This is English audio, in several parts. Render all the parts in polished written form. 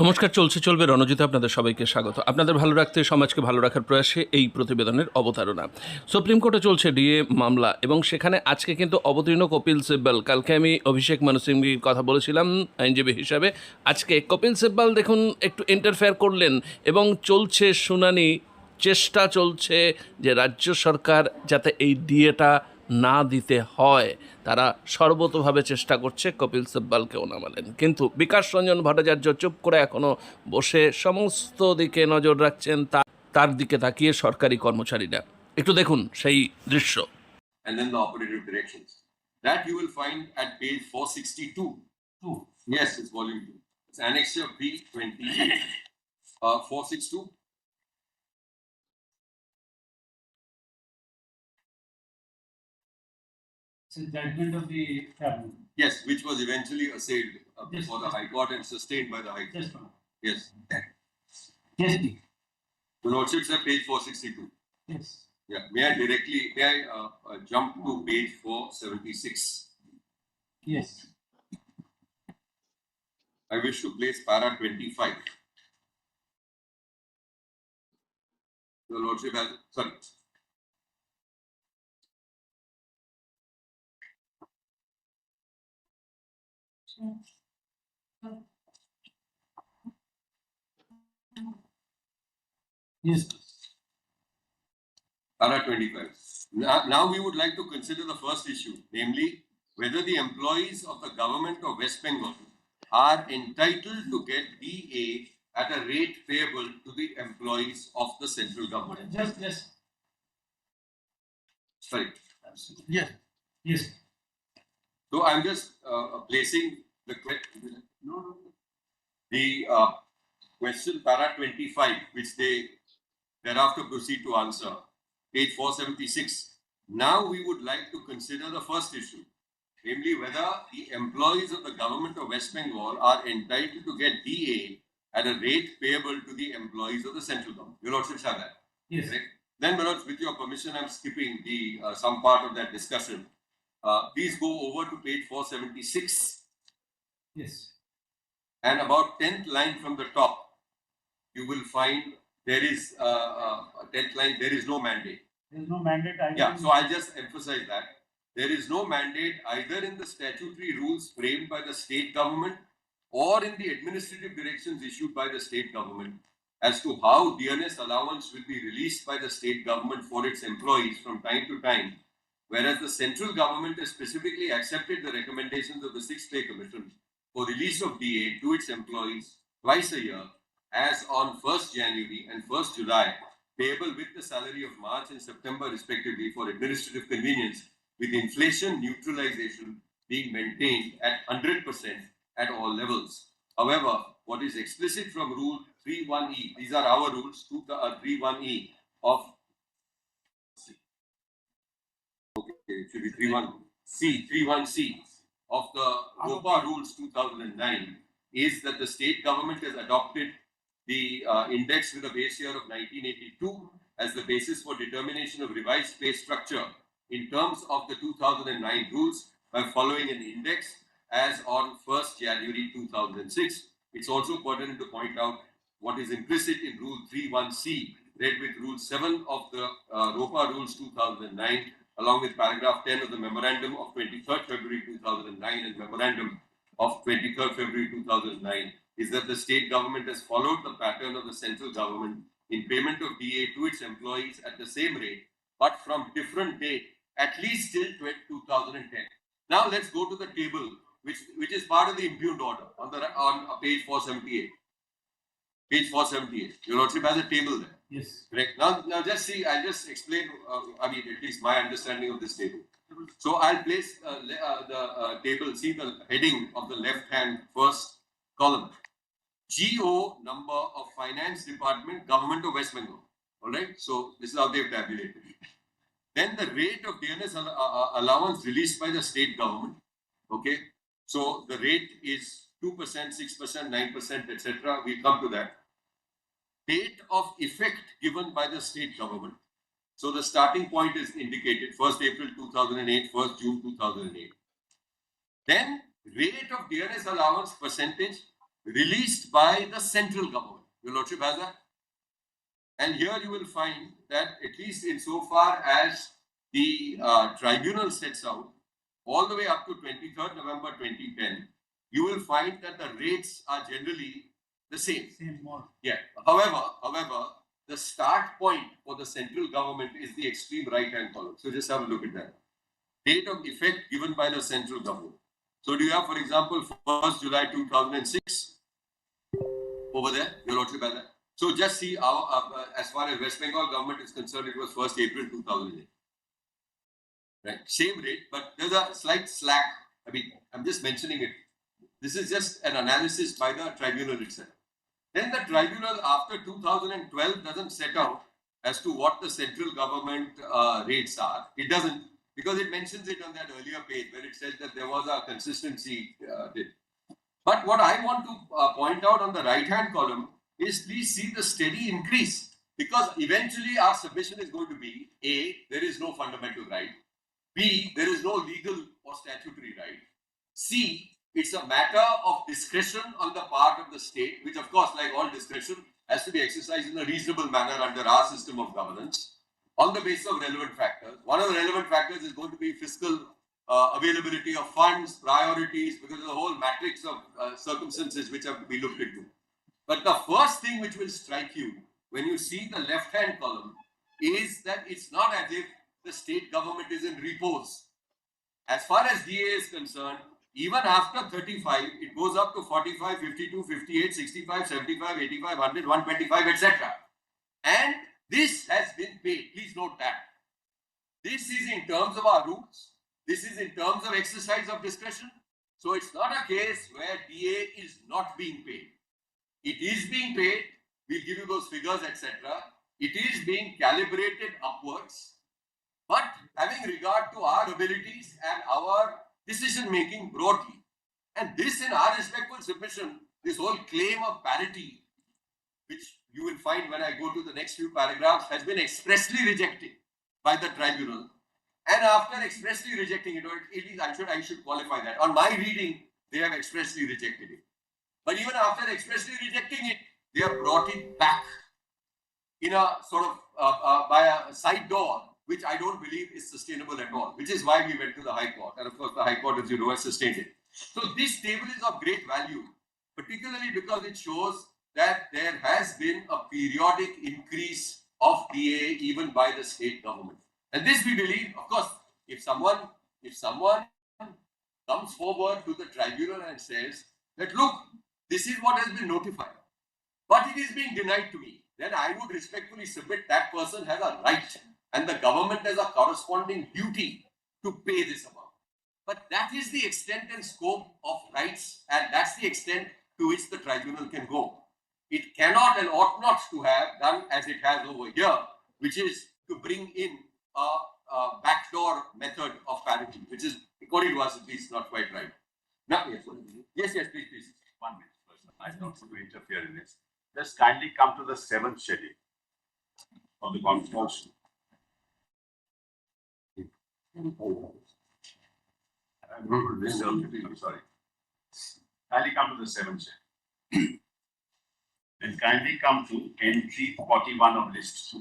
নমস্কার, চলছে চলবে রণজিতে আপনাদের সবাইকে স্বাগত। আপনাদের ভালো রাখতে, সমাজকে ভালো রাখার প্রয়াসে এই প্রতিবেদনের অবতারণা। সুপ্রিম কোর্টে চলছে ডিএ মামলা এবং সেখানে আজকে কিন্তু অবতীর্ণ কপিল সিব্বল। কালকে আমি অভিষেক মানু সিংভির কথা বলেছিলাম আইনজীবী হিসাবে। আজকে কপিল সিব্বল দেখুন একটু ইন্টারফেয়ার করলেন এবং চলছে শুনানি। চেষ্টা চলছে যে রাজ্য সরকার যাতে এই ডিএটা না দিতে হয়, তারা সর্বতোভাবে চেষ্টা করছে কপিল সিব্বলকেও নামালেন। কিন্তু বিকাশ রঞ্জন ভট্টাচার্য চুপ করে এখনও বসে সমস্ত দিকে নজর রাখছেন, তার দিকে তাকিয়ে সরকারি কর্মচারীরা। একটু দেখুন সেই দৃশ্য। And then the operative directions. That you will find at page 462. Yes, it's volume 2. It's annexure B20. 462. It's a judgment of the cabinet. Yes, which was eventually assailed before the High Court and sustained by the High Court. Just one. Yes. Yes, The lordships are page 462. yes. Yeah. May I jump to page 476? Yes. I wish to place para 25. The lordship has, sorry. Yes. Para 25. Now we would like to consider the first issue, namely whether the employees of the government of West Bengal are entitled to get DA at a rate payable to the employees of the central government. Yes. Sorry. Yes. Yes. So I'm just placing the question para 25, which they thereafter proceed to answer. Page 476. Now we would like to consider the first issue, namely whether the employees of the government of West Bengal are entitled to get DA at a rate payable to the employees of the central government. Your lordships have that. Yes. Correct? Then, my lords, with your permission, I'm skipping the some part of that discussion. Please go over to page 476 Yes. and about 10th line from the top. You will find there is 10th line. There is no mandate. There is no mandate. Yeah, so I'll just emphasize that. There is no mandate either in the statutory rules framed by the state government or in the administrative directions issued by the state government as to how DNS allowance will be released by the state government for its employees from time to time, whereas the central government has specifically accepted the recommendations of the Sixth Pay Commission for release of DA to its employees twice a year, as on 1st January and 1st July, payable with the salary of March and September respectively for administrative convenience, with inflation neutralization being maintained at 100% at all levels. However, what is explicit from Rule 31E, these are our rules, 31E of, okay, it should be 31C of the ROPA Rules 2009 is that the state government has adopted the index with a base year of 1982 as the basis for determination of revised pay structure in terms of the 2009 rules by following an index as on 1st January 2006. It's also pertinent to point out what is implicit in Rule 31C, read with Rule 7 of the ROPA Rules 2009, along with paragraph 10 of the Memorandum of 23rd February 2009 and Memorandum of 23rd February 2009, is that the state government has followed the pattern of the central government in payment of DA to its employees at the same rate, but from different date, at least till 2010. Now let's go to the table, which is part of the impugned order on page 478. Page 478. Your lordship has a table there. Yes. Correct. Now just see. I'll just explain. At least my understanding of this table. So I'll place the table. See the heading of the left-hand first column. GO number of Finance Department, Government of West Bengal. All right. So this is how they've tabulated. Then the rate of DNS allowance released by the state government. Okay. So the rate is 2%, 6%, 9%, etc. We'll come to that. Date of effect given by the state government. So the starting point is indicated 1st April 2008, 1st June 2008. Then rate of DNS allowance percentage released by the central government. Your Lordship has that. And here you will find that at least insofar as the tribunal sets out, all the way up to 23rd November 2010, you will find that the rates are generally the same. Same more. Yeah. However, the start point for the central government is the extreme right-hand column. So just have a look at that. Date of effect given by the central government. So do you have, for example, 1st July 2006 over there? Your Lordship has that. So just see our, as far as West Bengal government is concerned, it was 1st April 2008. Right, same rate, but there's a slight slack. I mean, I'm just mentioning it. This is just an analysis by the tribunal itself. Then the tribunal after 2012 doesn't set out as to what the central government rates are. It doesn't, because it mentions it on that earlier page where it says that there was a consistency. But what I want to point out on the right-hand column is please see the steady increase, because eventually our submission is going to be A, there is no fundamental right. B, there is no legal or statutory right. C, it's a matter of discretion on the part of the state, which of course, like all discretion, has to be exercised in a reasonable manner under our system of governance on the basis of relevant factors. One of the relevant factors is going to be fiscal availability of funds, priorities, because of the whole matrix of circumstances which have to be looked into. But the first thing which will strike you when you see the left-hand column is that it's not as if the state government is in repose. As far as DA is concerned, even after 35, it goes up to 45, 52, 58, 65, 75, 85, 100, 125, etc. And this has been paid. Please note that. This is in terms of our rules. This is in terms of exercise of discretion. So it's not a case where DA is not being paid. It is being paid. We'll give you those figures, etc. It is being calibrated upwards. But having regard to our abilities and our decision making broadly, and this in our respectful submission, this whole claim of parity, which you will find when I go to the next few paragraphs, has been expressly rejected by the tribunal. And after expressly rejecting it, I should qualify that. On my reading, they have expressly rejected it. But even after expressly rejecting it, they have brought it back in a sort of by a side door, which I don't believe is sustainable at all, which is why we went to the High Court. And of course, the High Court, as you know, has sustained it. So this table is of great value, particularly because it shows that there has been a periodic increase of DA even by the state government. And this we believe, of course, if someone comes forward to the tribunal and says that, look, this is what has been notified, but it is being denied to me, then I would respectfully submit that person has a right and the government has a corresponding duty to pay this amount. But that is the extent and scope of rights, and that's the extent to which the tribunal can go. It cannot and ought not to have done as it has over here, which is to bring in a backdoor method of parity, which is, according to us, at least not quite right. Now, yes, please. 1 minute first. I don't want to interfere in this. Just kindly come to the 7th schedule of the Constitution. I'm sorry. Kindly come to the 7th schedule. And kindly come to entry 41 of list.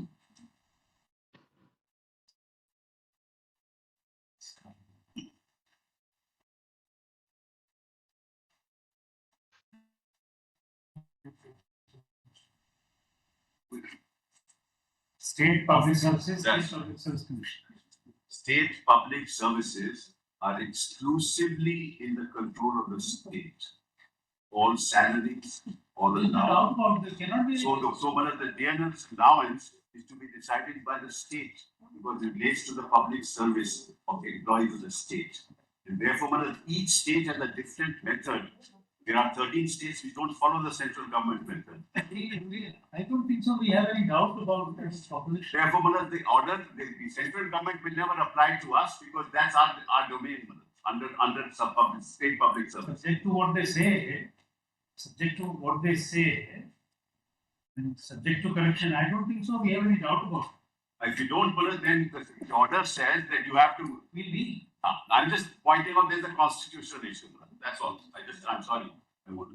State Public Services, Yes. State Public Service Commission. State public services are exclusively in the control of the state. All salaries, all There cannot be. So one of the DNL's allowance is to be decided by the state because it relates to the public service of employees of the state. And therefore, one of each state has a different method. There are 13 states which don't follow the central government method. I don't think so. We have any doubt about this proposition. Therefore, one of the order, the central government will never apply to us because that's our domain under state public service. Subject to what they say, and subject to correction, I don't think so. We have any doubt about it. If you don't follow, then the order says that you have to. Will be. I'm just pointing out there's a constitutional issue. That's all. I'm sorry. No.